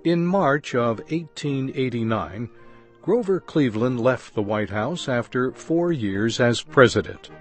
In March of 1889, Grover Cleveland left the White House after 4 years as president.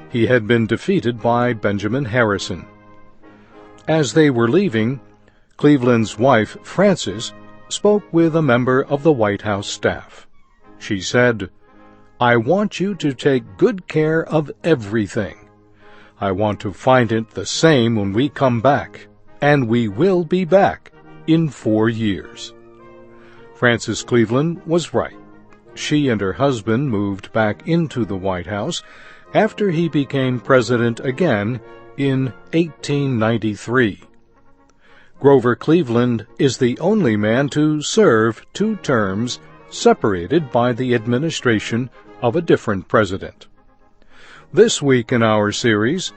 He had been defeated by Benjamin Harrison. As they were leaving, Cleveland's wife, Frances, spoke with a member of the White House staff. She said, "I want you to take good care of everything. I want to find it the same when we come back, and we will be back in 4 years." Frances Cleveland was right. She and her husband moved back into the White House after he became president again in 1893. Grover Cleveland is the only man to serve 2 terms separated by the administration of a different president. This week in our series,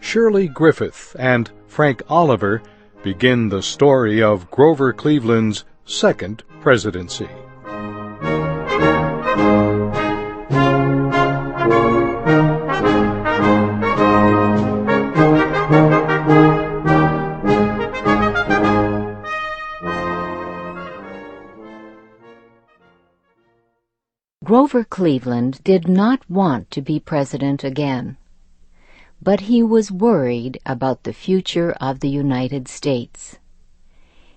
Shirley Griffith and Frank Oliver begin the story of Grover Cleveland's second presidency. Grover Cleveland did not want to be president again, but he was worried about the future of the United States.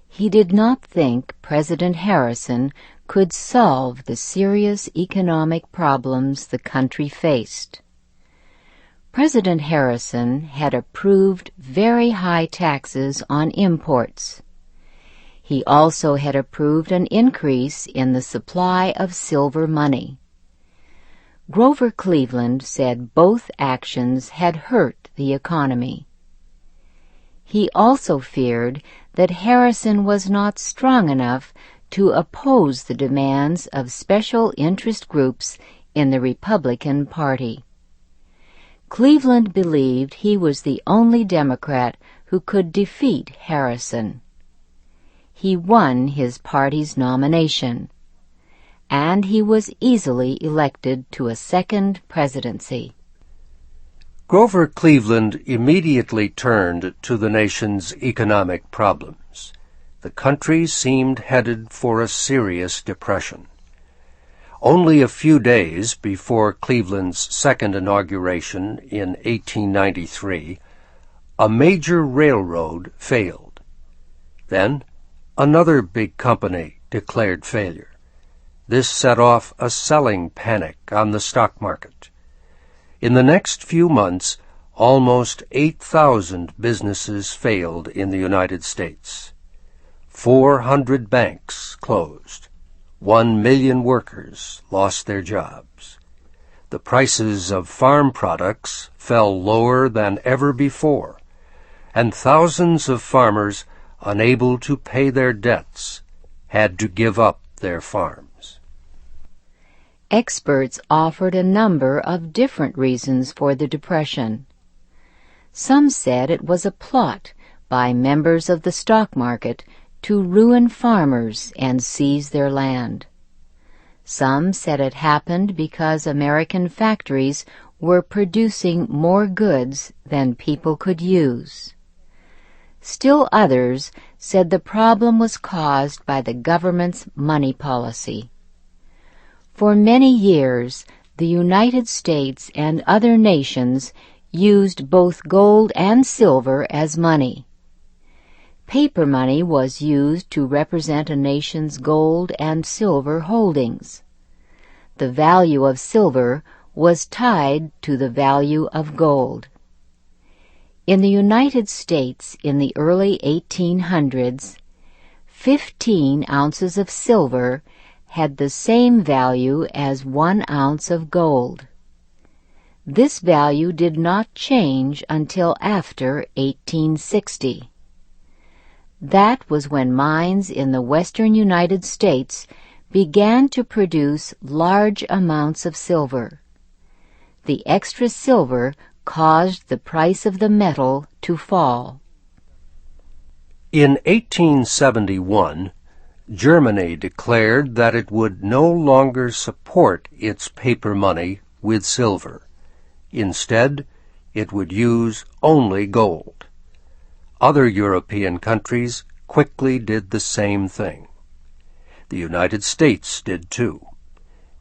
He did not think President Harrison could solve the serious economic problems the country faced. President Harrison had approved very high taxes on imports. He also had approved an increase in the supply of silver money. Grover Cleveland said both actions had hurt the economy. He also feared that Harrison was not strong enough to oppose the demands of special interest groups in the Republican Party. Cleveland believed he was the only Democrat who could defeat Harrison. He won his party's nomination, and he was easily elected to a second presidency. Grover Cleveland immediately turned to the nation's economic problems. The country seemed headed for a serious depression. Only a few days before Cleveland's second inauguration in 1893, a major railroad failed. Then, another big company declared failure. This set off a selling panic on the stock market. In the next few months, almost 8,000 businesses failed in the United States. 400 banks closed. 1 million workers lost their jobs. The prices of farm products fell lower than ever before, and thousands of farmers, unable to pay their debts, had to give up their farms. Experts offered a number of different reasons for the depression. Some said it was a plot by members of the stock market to ruin farmers and seize their land. Some said it happened because American factories were producing more goods than people could use. Still others said the problem was caused by the government's money policy. For many years, the United States and other nations used both gold and silver as money. Paper money was used to represent a nation's gold and silver holdings. The value of silver was tied to the value of gold. In the United States in the early 1800s, 15 ounces of silver had the same value as 1 ounce of gold. This value did not change until after 1860. That was when mines in the western United States began to produce large amounts of silver. The extra silver caused the price of the metal to fall. In 1871, Germany declared that it would no longer support its paper money with silver. Instead, it would use only gold. Other European countries quickly did the same thing. The United States did too.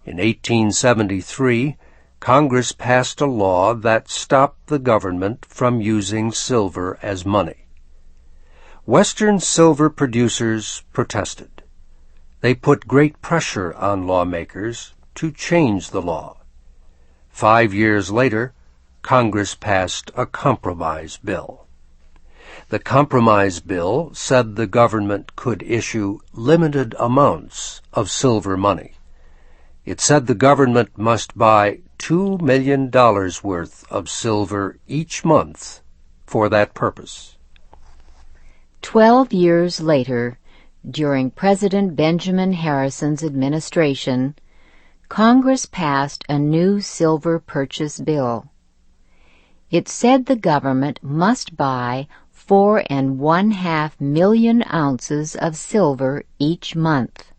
In 1873, Congress passed a law that stopped the government from using silver as money. Western silver producers protested. They put great pressure on lawmakers to change the law. 5 years later, Congress passed a compromise bill. The compromise bill said the government could issue limited amounts of silver money. It said the government must buy $2 million worth of silver each month for that purpose. 12 years later, during President Benjamin Harrison's administration, Congress passed a new silver purchase bill. It said the government must buy 4.5 million ounces of silver each month.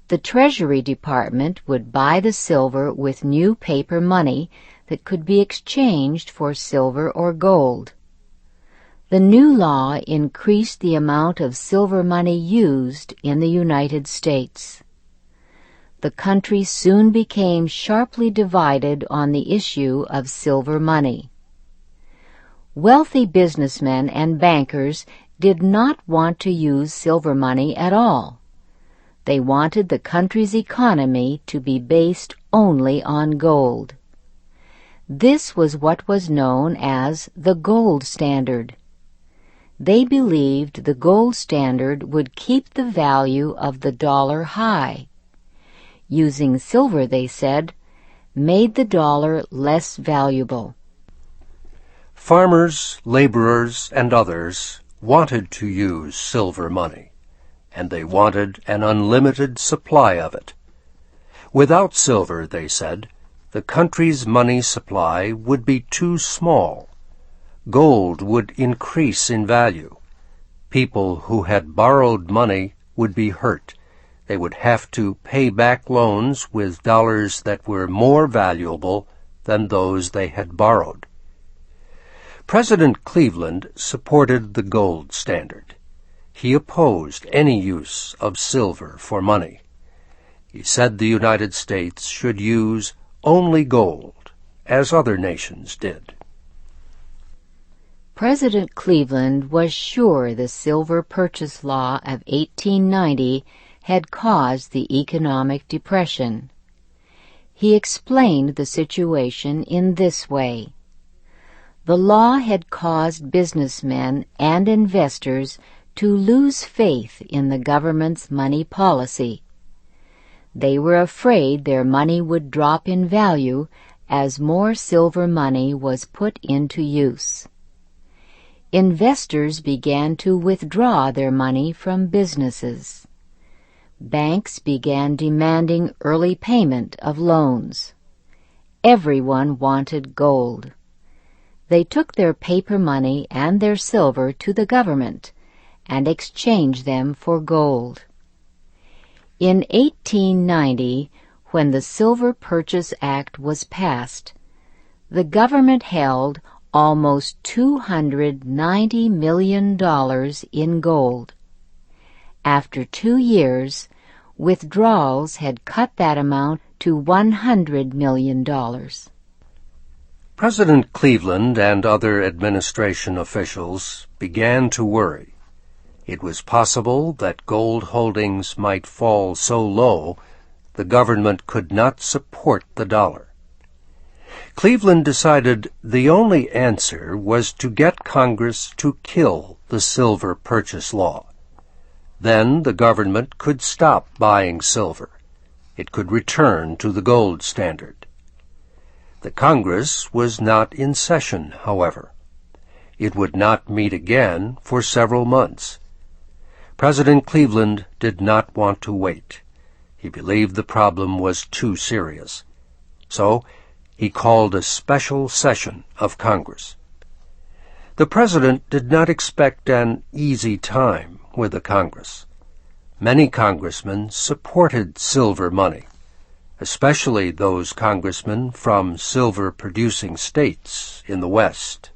The Treasury Department would buy the silver with new paper money that could be exchanged for silver or gold. The new law increased the amount of silver money used in the United States. The country soon became sharply divided on the issue of silver money. Wealthy businessmen and bankers did not want to use silver money at all. They wanted the country's economy to be based only on gold. This was what was known as the gold standard. They believed the gold standard would keep the value of the dollar high. Using silver, they said, made the dollar less valuable. Farmers, laborers, and others wanted to use silver money, and they wanted an unlimited supply of it. Without silver, they said, the country's money supply would be too small. Gold would increase in value. People who had borrowed money would be hurt. They would have to pay back loans with dollars that were more valuable than those they had borrowed. President Cleveland supported the gold standard. He opposed any use of silver for money. He said the United States should use only gold, as other nations did. President Cleveland was sure the Silver Purchase Law of 1890 had caused the economic depression. He explained the situation in this way. The law had caused businessmen and investors to lose faith in the government's money policy. They were afraid their money would drop in value as more silver money was put into use. Investors began to withdraw their money from businesses. Banks began demanding early payment of loans. Everyone wanted gold. They took their paper money and their silver to the government and exchanged them for gold. In 1890, when the Silver Purchase Act was passed, the government held almost $290 million in gold. After 2 years, withdrawals had cut that amount to $100 million. President Cleveland and other administration officials began to worry. It was possible that gold holdings might fall so low the government could not support the dollar. Cleveland decided the only answer was to get Congress to kill the Silver Purchase Law. Then the government could stop buying silver. It could return to the gold standard. The Congress was not in session, however. It would not meet again for several months. President Cleveland did not want to wait. He believed the problem was too serious. So he called a special session of Congress. The President did not expect an easy time with the Congress. Many congressmen supported silver money, especially those congressmen from silver-producing states in the West.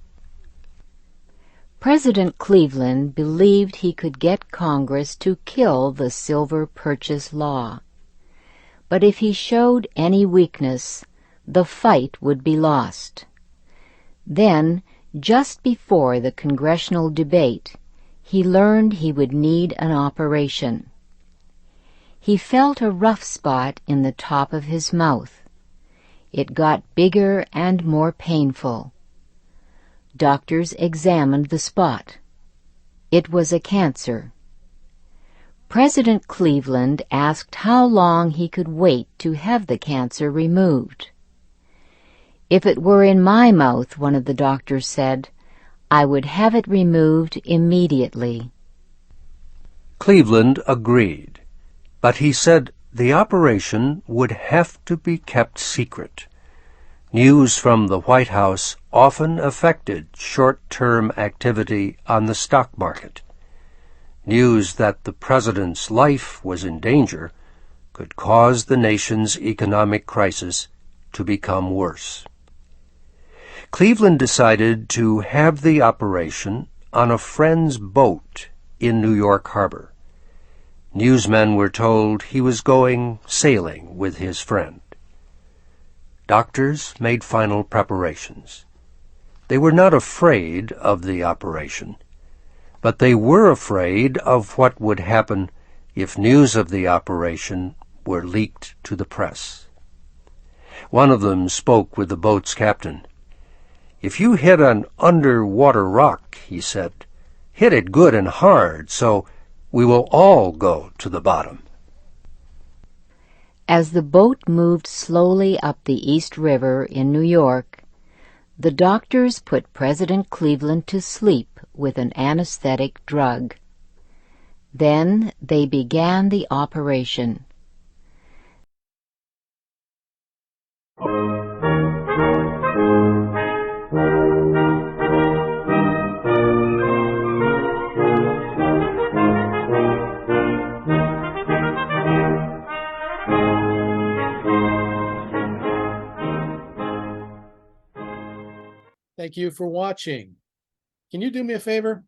President Cleveland believed he could get Congress to kill the silver purchase law. But if he showed any weakness, the fight would be lost. Then, just before the congressional debate, he learned he would need an operation. He felt a rough spot in the top of his mouth. It got bigger and more painful. Doctors examined the spot. It was a cancer. President Cleveland asked how long he could wait to have the cancer removed. "If it were in my mouth," one of the doctors said, "I would have it removed immediately." Cleveland agreed, but he said the operation would have to be kept secret. News from the White House often affected short-term activity on the stock market. News that the president's life was in danger could cause the nation's economic crisis to become worse. Cleveland decided to have the operation on a friend's boat in New York Harbor. Newsmen were told he was going sailing with his friend. Doctors made final preparations. They were not afraid of the operation, but they were afraid of what would happen if news of the operation were leaked to the press. One of them spoke with the boat's captain. "If you hit an underwater rock," he said, "hit it good and hard so we will all go to the bottom." As the boat moved slowly up the East River in New York, the doctors put President Cleveland to sleep with an anesthetic drug. Then they began the operation. Thank you for watching. Can you do me a favor?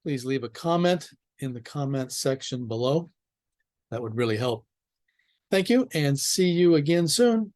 Please leave a comment in the comment section below. That would really help. Thank you, and see you again soon.